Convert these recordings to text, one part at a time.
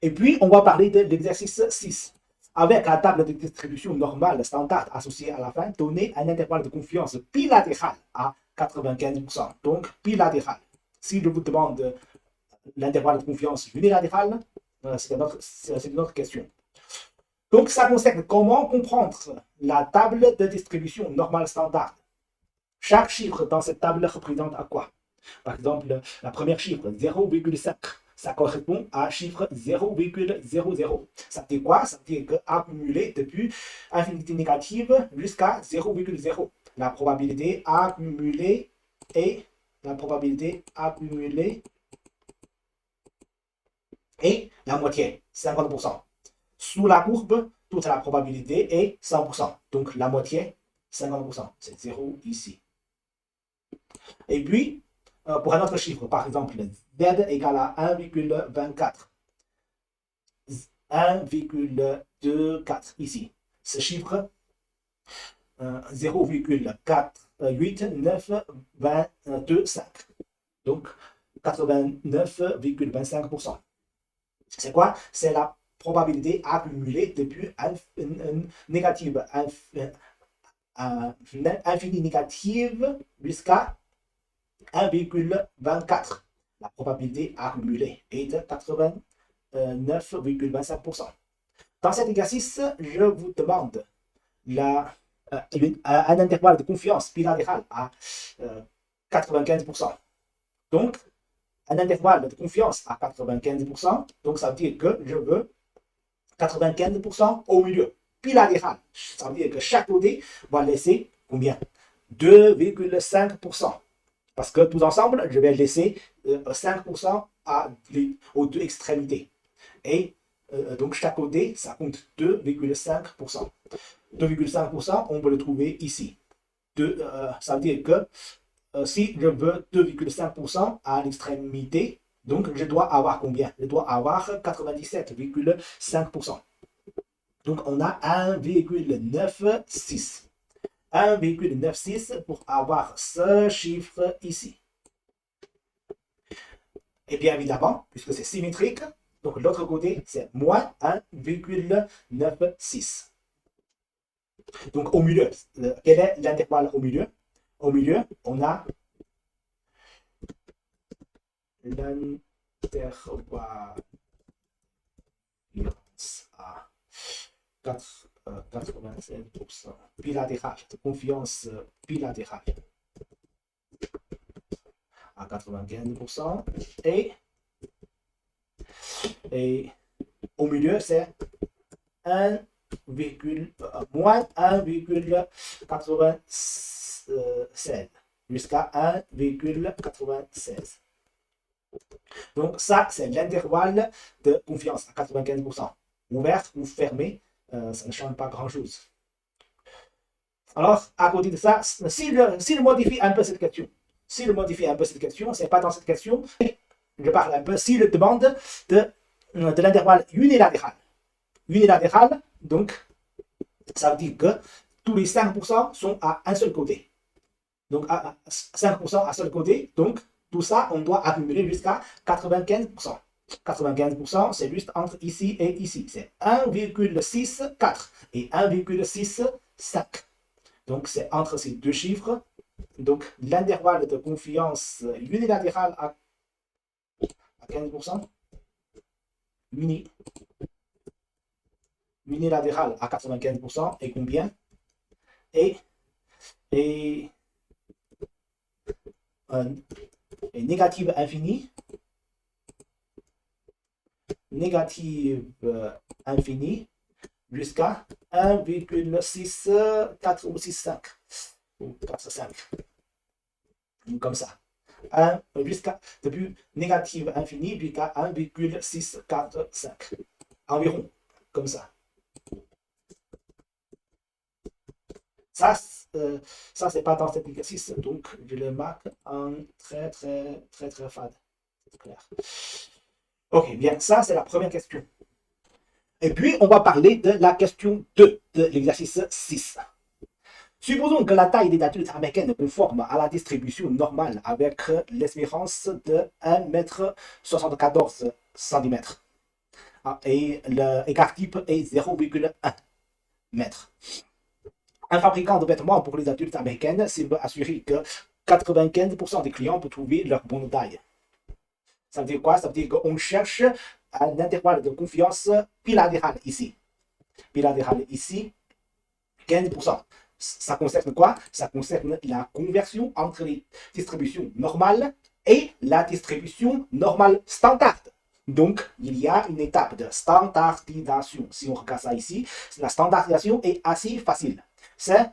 Et puis, on va parler de l'exercice 6. Avec la table de distribution normale standard associée à la fin, donner un intervalle de confiance bilatéral à 95%. Donc, bilatéral. Si je vous demande l'intervalle de confiance unilatéral, c'est une autre question. Donc, ça concerne comment comprendre la table de distribution normale standard. Chaque chiffre dans cette table représente à quoi? Par exemple, la première chiffre, 0,5. Ça correspond à chiffre 0,00. Ça dit quoi? Ça dit que accumulé depuis infinité négative jusqu'à 0,0. La probabilité accumulée est la moitié, 50%. Sous la courbe, toute la probabilité est 100%. Donc la moitié, 50%. C'est 0 ici. Et puis, pour un autre chiffre, par exemple, Z égale à 1,24. 1,24 ici. Ce chiffre, 0,48925. Donc, 89,25%. C'est quoi? C'est la probabilité accumulée depuis négative, infini négative jusqu'à 1,24. La probabilité accumulée est de 89,25%. Dans cet exercice, je vous demande un intervalle de confiance bilatéral à 95%. Donc, un intervalle de confiance à 95%. Donc, ça veut dire que je veux 95% au milieu. Bilatéral. Ça veut dire que chaque côté va laisser combien? 2,5%. Parce que tous ensemble, je vais laisser 5% aux deux extrémités. Et donc, chaque côté, ça compte 2,5%. 2,5%, on peut le trouver ici. Ça veut dire que si je veux 2,5% à l'extrémité, donc je dois avoir combien? Je dois avoir 97,5%. Donc, on a 1,96. 1,96 pour avoir ce chiffre ici. Et bien évidemment, puisque c'est symétrique, donc l'autre côté, c'est moins 1,96. Donc au milieu, quel est l'intervalle au milieu? Au milieu, on a l'intervalle à 85%. Bilatéral, de confiance bilatérale à 95%. Et au milieu, c'est moins 1,96 jusqu'à 1,96. Donc ça, c'est l'intervalle de confiance à 95%. Ouvert ou fermé, ça ne change pas grand-chose. Alors, à côté de ça, s'il modifie un peu cette question, ce n'est pas dans cette question, je parle un peu, s'il demande de l'intervalle unilatéral. Unilatéral, donc, ça veut dire que tous les 5% sont à un seul côté. Donc, 5% à un seul côté, donc, tout ça, on doit accumuler jusqu'à 95%. 95%, c'est juste entre ici et ici. C'est 1,64 et 1,65. Donc, c'est entre ces deux chiffres. Donc, l'intervalle de confiance unilatérale à 15%. Unilatéral à 95% est combien? Et négative infinie. Négative infinie jusqu'à 1,64 ou 65 ou 45. Comme ça. Depuis négative infinie jusqu'à 1,645. Environ. Comme ça. Ça, c'est pas dans cet exercice, donc je le marque en très fade. C'est clair. Ok, bien, ça c'est la première question. Et puis, on va parler de la question 2 de l'exercice 6. Supposons que la taille des adultes américaines est conforme à la distribution normale avec l'espérance de 1,74 m. et l'écart type est 0,1 mètre. Un fabricant de vêtements pour les adultes américains s'il veut assurer que 95% des clients peuvent trouver leur bonne taille. Ça veut dire quoi? Ça veut dire qu'on cherche un intervalle de confiance bilatéral ici. Bilatéral ici, 15%. Ça concerne quoi? Ça concerne la conversion entre les distributions normales et la distribution normale standard. Donc, il y a une étape de standardisation. Si on regarde ça ici, la standardisation est assez facile. C'est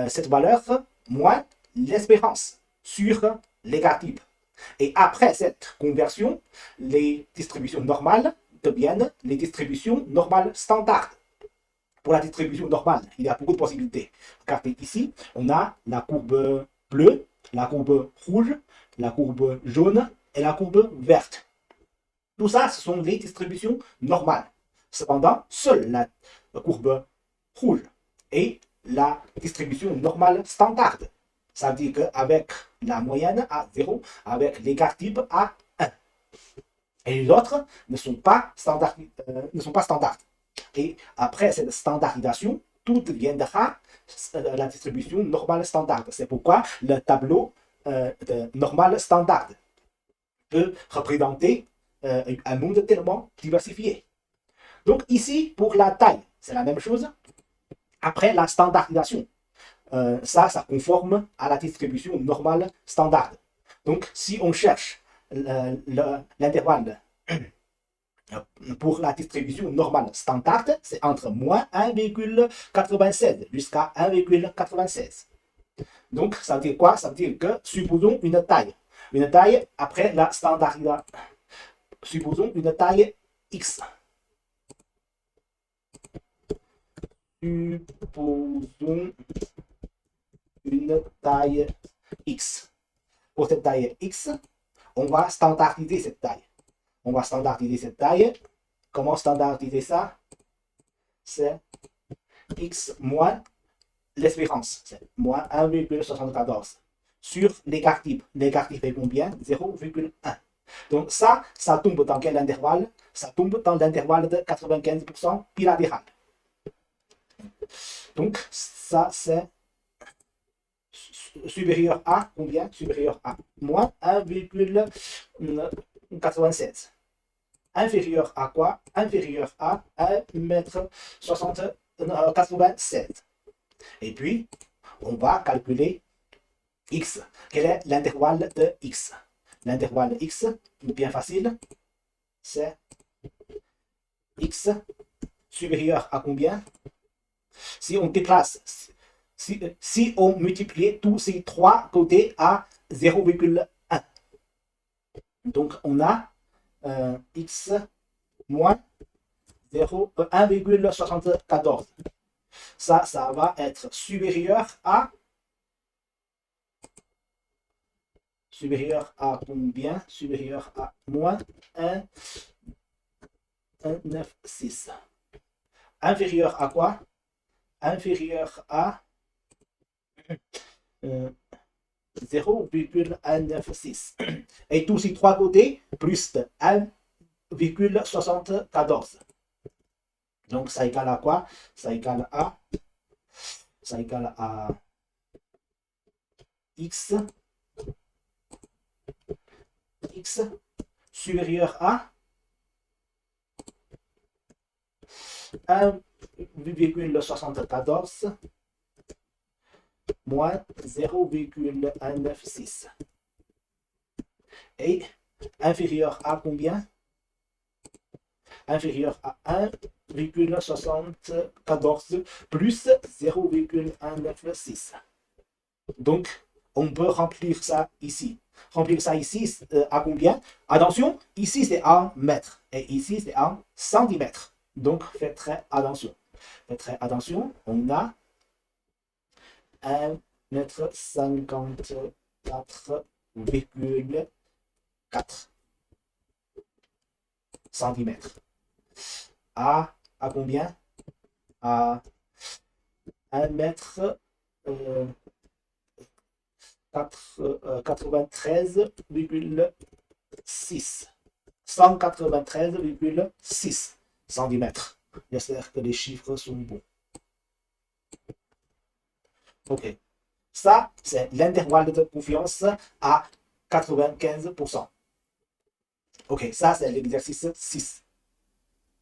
cette valeur moins l'espérance sur l'écart type. Et après cette conversion, les distributions normales deviennent les distributions normales standards. Pour la distribution normale, il y a beaucoup de possibilités. Regardez ici, on a la courbe bleue, la courbe rouge, la courbe jaune et la courbe verte. Tout ça, ce sont les distributions normales. Cependant, seule la courbe rouge est la distribution normale standard. Ça veut dire qu'avec la moyenne à 0, avec l'écart type à 1. Et les autres ne sont pas standards. Et après cette standardisation, tout deviendra la distribution normale standard. C'est pourquoi le tableau de normal standard peut représenter un monde tellement diversifié. Donc ici, pour la taille, c'est la même chose. Après la standardisation, ça conforme à la distribution normale standard. Donc si on cherche l'intervalle pour la distribution normale standard, c'est entre moins 1,96 jusqu'à 1,96. Donc, ça veut dire quoi? Ça veut dire que, supposons une taille. Une taille après la standardisation. Supposons une taille X. Supposons une taille X. Pour cette taille X, on va standardiser cette taille. On va standardiser cette taille. Comment standardiser ça? C'est X moins l'espérance. C'est moins 1,74 sur l'écart type. L'écart type est combien? 0,1. Donc ça tombe dans quel intervalle? Ça tombe dans l'intervalle de 95% bilatéral. Donc ça c'est supérieur à combien? Supérieur à moins 1,96. Inférieur à quoi? Inférieur à 1,96 m. Et puis, on va calculer x. Quel est l'intervalle de x? L'intervalle x, bien facile, c'est x supérieur à combien? Si on déplace, si on multiplie tous ces trois côtés à 0,1. Donc, on a x moins 1,74. Ça va être supérieur à combien? Supérieur à moins 1,96. Inférieur à quoi? Inférieur à 0,196. Et tous ces trois côtés, plus de 1,74. Donc ça égale à quoi? Ça égale à x supérieur à 1,74 moins 0,196. Et inférieur à combien? Inférieur à 1,74 plus 0,196. Donc, on peut remplir ça ici. Remplir ça ici à combien? Attention, ici c'est en mètres et ici c'est en centimètres. Donc, faites très attention. Faites très attention, on a 1,54 centimètres. À combien? À 1,93,6 193,6 cm. J'espère que les chiffres sont bons. OK. Ça, c'est l'intervalle de confiance à 95%. OK, ça, c'est l'exercice 6.